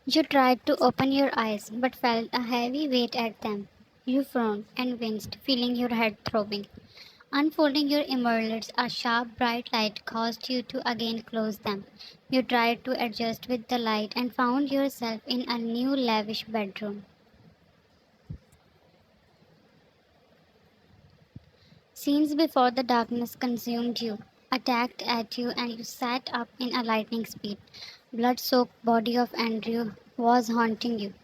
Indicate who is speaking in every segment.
Speaker 1: You tried to open your eyes but felt a heavy weight at them. You frowned and winced, feeling your head throbbing. Unfolding your eyelids, a sharp bright light caused you to again close them. You tried to adjust with the light and found yourself in a new lavish bedroom. Scenes before the darkness consumed you, attacked at you, and you sat up in a lightning speed. Blood soaked body of Andrew was haunting you.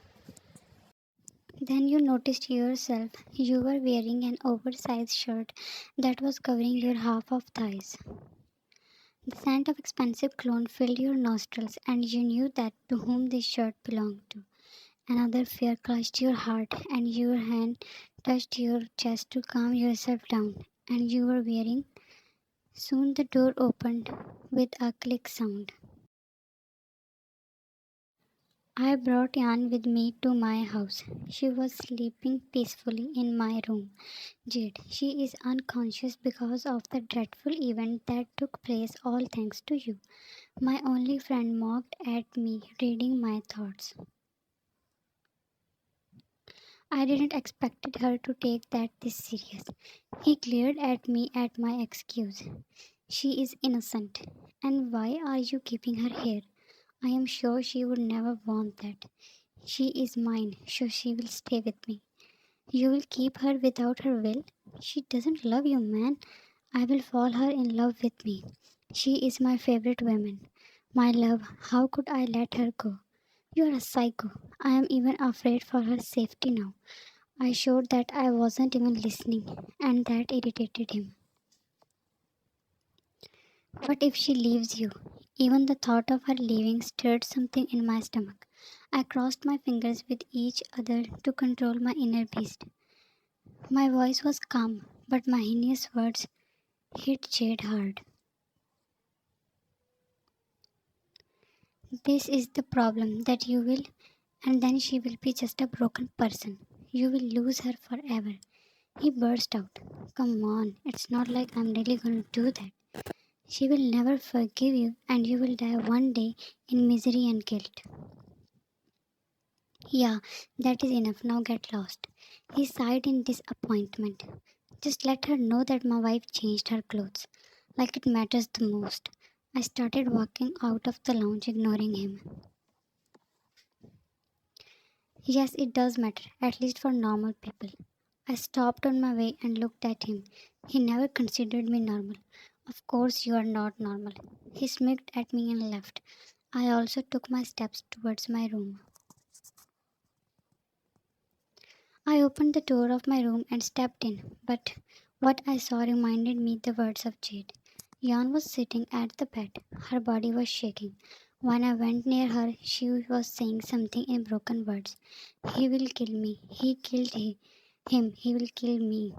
Speaker 1: Then you noticed yourself. You were wearing an oversized shirt that was covering your half of thighs. The scent of expensive cologne filled your nostrils, and you knew that to whom this shirt belonged to. Another fear clutched your heart, and your hand touched your chest to calm yourself down. And you were wearing. Soon the door opened with a click sound. I brought Jan with me to my house. She was sleeping peacefully in my room. Jade, she is unconscious because of the dreadful event that took place, all thanks to you. My only friend mocked at me, reading my thoughts. I didn't expect her to take that this serious. He glared at me at my excuse. She is innocent. And why are you keeping her here? I am sure she would never want that. She is mine, so she will stay with me. You will keep her without her will? She doesn't love you, man. I will fall her in love with me. She is my favorite woman. My love, how could I let her go? You are a psycho. I am even afraid for her safety now. I showed that I wasn't even listening, and that irritated him. What if she leaves you? Even the thought of her leaving stirred something in my stomach. I crossed my fingers with each other to control my inner beast. My voice was calm, but my heinous words hit Jade hard. This is the problem that you will, and then she will be just a broken person. You will lose her forever. He burst out. Come on, it's not like I'm really gonna do that. She will never forgive you, and you will die one day in misery and guilt. Yeah, that is enough. Now get lost. He sighed in disappointment. Just let her know that my wife changed her clothes. Like it matters the most. I started walking out of the lounge, ignoring him. Yes, it does matter, at least for normal people. I stopped on my way and looked at him. He never considered me normal. Of course, you are not normal. He smirked at me and left. I also took my steps towards my room. I opened the door of my room and stepped in, but what I saw reminded me the words of Jade. Jan was sitting at the bed. Her body was shaking. When I went near her, she was saying something in broken words. He will kill me. He killed him. He will kill me.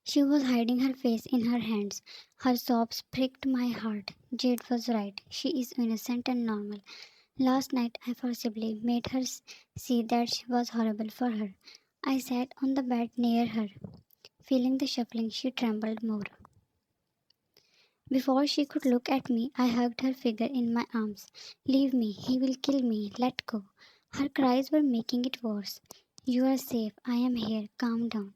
Speaker 1: She was hiding her face in her hands. Her sobs pricked my heart. Jade was right. She is innocent and normal. Last night I forcibly made her see that she was horrible for her. I sat on the bed near her. Feeling the shuffling, she trembled more. Before she could look at me, I hugged her figure in my arms. Leave me, he will kill me, let go. Her cries were making it worse. You are safe, I am here, calm down.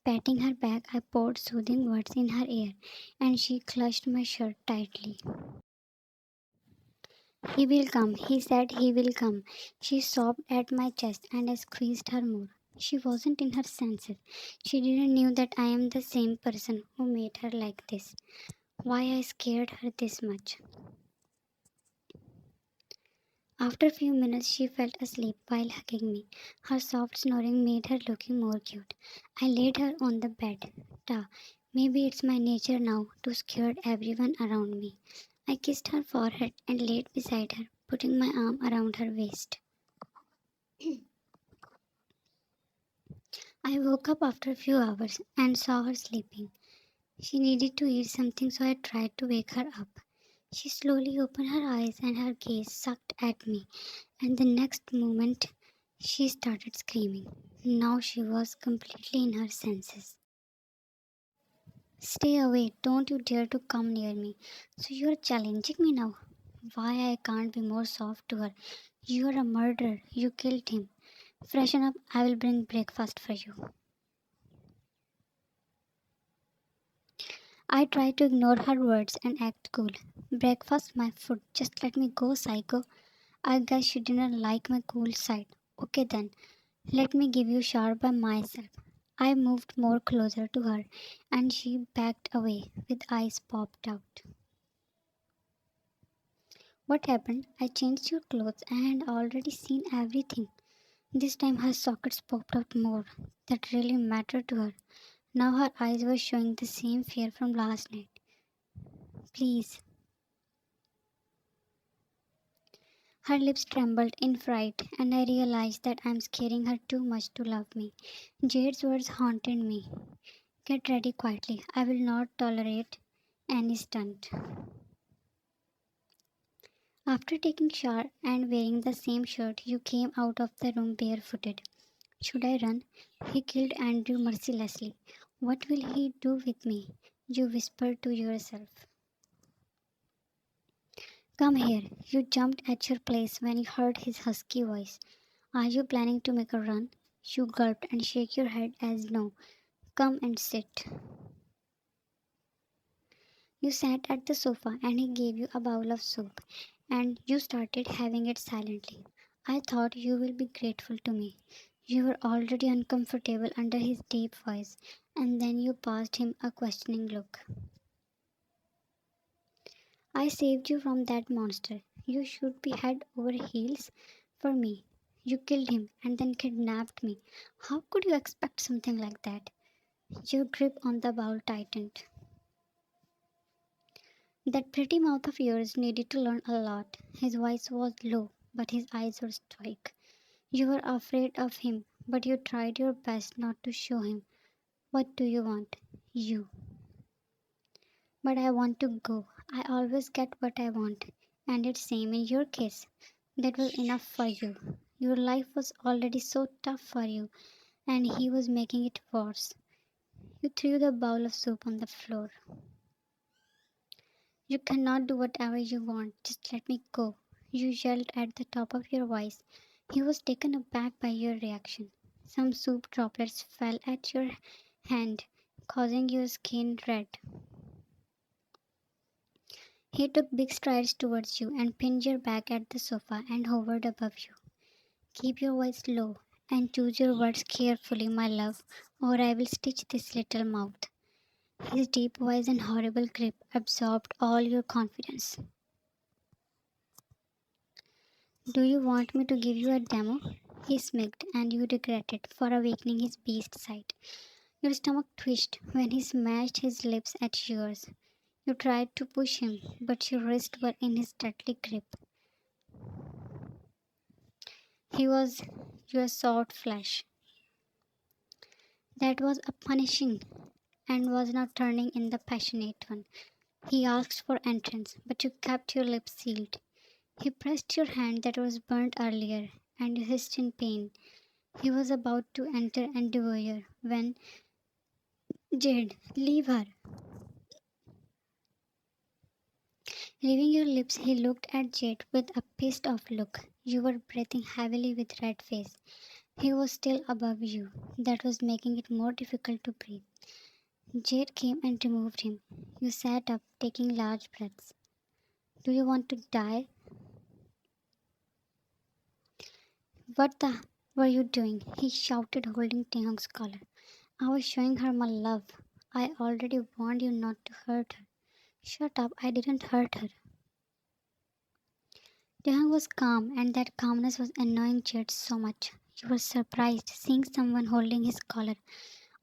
Speaker 1: Patting her back, I poured soothing words in her ear, and she clutched my shirt tightly. He will come, he said he will come. She sobbed at my chest, and I squeezed her more. She wasn't in her senses. She didn't know that I am the same person who made her like this. Why I scared her this much. After a few minutes, she fell asleep while hugging me. Her soft snoring made her looking more cute. I laid her on the bed. Maybe it's my nature now to scare everyone around me. I kissed her forehead and laid beside her, putting my arm around her waist. I woke up after a few hours and saw her sleeping. She needed to eat something, so I tried to wake her up. She slowly opened her eyes and her gaze sucked at me, and the next moment she started screaming. Now she was completely in her senses. Stay away, don't you dare to come near me. So you're challenging me now? Why I can't be more soft to her. You are a murderer. You killed him. Freshen up. I will bring breakfast for you. I try to ignore her words and act cool. Breakfast, my food. Just let me go, psycho. I guess she didn't like my cool side. Okay then, let me give you shower by myself. I moved more closer to her and she backed away with eyes popped out. What happened? I changed your clothes and had already seen everything. This time her sockets popped out more. That really mattered to her. Now her eyes were showing the same fear from last night. Please. Her lips trembled in fright, and I realized that I'm scaring her too much to love me. Jade's words haunted me. Get ready quietly. I will not tolerate any stunt. After taking shower and wearing the same shirt, you came out of the room barefooted. Should I run? He killed Andrew mercilessly. What will he do with me? You whispered to yourself. Come here. You jumped at your place when you heard his husky voice. Are you planning to make a run? You gulped and shake your head as no. Come and sit. You sat at the sofa and he gave you a bowl of soup and you started having it silently. I thought you will be grateful to me. You were already uncomfortable under his deep voice and then you passed him a questioning look. I saved you from that monster. You should be head over heels for me. You killed him and then kidnapped me. How could you expect something like that? Your grip on the bowl tightened. That pretty mouth of yours needed to learn a lot. His voice was low, but his eyes were stoic. You were afraid of him, but you tried your best not to show him. What do you want? You. But I want to go. I always get what I want. And it's same in your case. That was enough for you. Your life was already so tough for you, and he was making it worse. You threw the bowl of soup on the floor. You cannot do whatever you want. Just let me go. You yelled at the top of your voice. He was taken aback by your reaction. Some soup droplets fell at your hand, causing your skin red. He took big strides towards you and pinned your back at the sofa and hovered above you. Keep your voice low and choose your words carefully, my love, or I will stitch this little mouth. His deep voice and horrible grip absorbed all your confidence. Do you want me to give you a demo? He smirked, and you regretted for awakening his beast side. Your stomach twitched when he smashed his lips at yours. You tried to push him, but your wrists were in his deadly grip. He was your soft flesh. That was a punishing and was now turning in the passionate one. He asked for entrance, but you kept your lips sealed. He pressed your hand that was burnt earlier, and you hissed in pain. He was about to enter and devour when Jade, leave her. Leaving your lips, he looked at Jade with a pissed off look. You were breathing heavily with red face. He was still above you. That was making it more difficult to breathe. Jade came and removed him. You sat up, taking large breaths. Do you want to die? What the were you doing? He shouted, holding Taehyung's collar. I was showing her my love. I already warned you not to hurt her. Shut up, I didn't hurt her. Taehyung was calm, and that calmness was annoying Jade so much. You were surprised seeing someone holding his collar.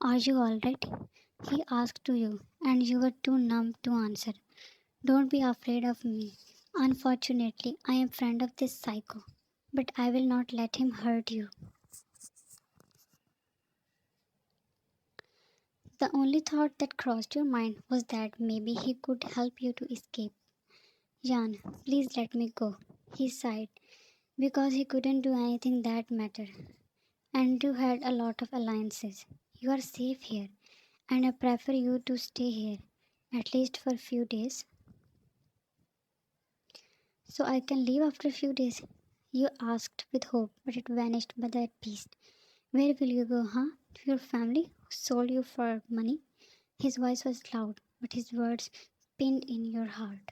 Speaker 1: Are you alright? He asked to you, and you were too numb to answer. Don't be afraid of me. Unfortunately, I am friend of this psycho, but I will not let him hurt you. The only thought that crossed your mind was that maybe he could help you to escape. Jan, please let me go. He sighed because he couldn't do anything that mattered. Andrew had a lot of alliances. You are safe here, and I prefer you to stay here, at least for a few days. So I can leave after a few days. You asked with hope, but it vanished by that peace. Where will you go, huh? To your family who sold you for money? His voice was loud, but his words pinned in your heart.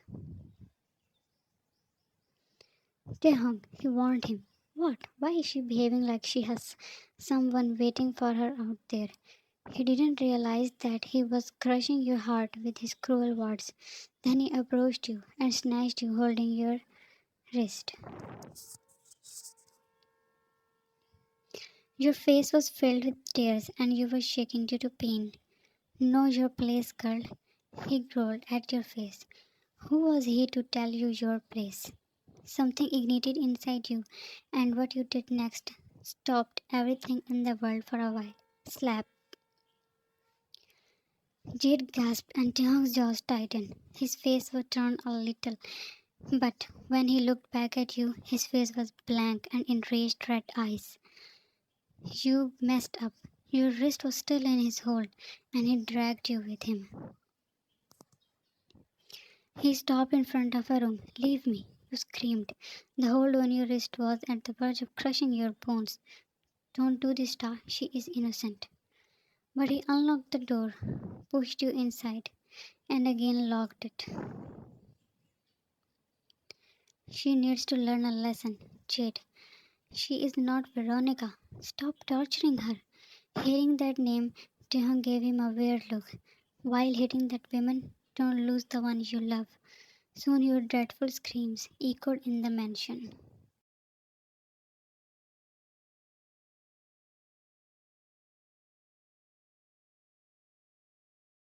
Speaker 1: Taehyung, he warned him. What? Why is she behaving like she has someone waiting for her out there? He didn't realize that he was crushing your heart with his cruel words. Then he approached you and snatched you, holding your wrist. Your face was filled with tears and you were shaking due to pain. Know your place, girl. He growled at your face. Who was he to tell you your place? Something ignited inside you, and what you did next stopped everything in the world for a while. Slap. Jade gasped and Taehyung's jaws tightened. His face was turned a little, but when he looked back at you, his face was blank and enraged red eyes. You messed up. Your wrist was still in his hold, and he dragged you with him. He stopped in front of a room. Leave me, you screamed. The hold on your wrist was at the verge of crushing your bones. Don't do this, Star. She is innocent. But he unlocked the door, pushed you inside, and again locked it. She needs to learn a lesson, Jade. She is not Veronica. Stop torturing her. Hearing that name, Taehyung gave him a weird look. While hitting that woman, don't lose the one you love. Soon your dreadful screams echoed in the mansion.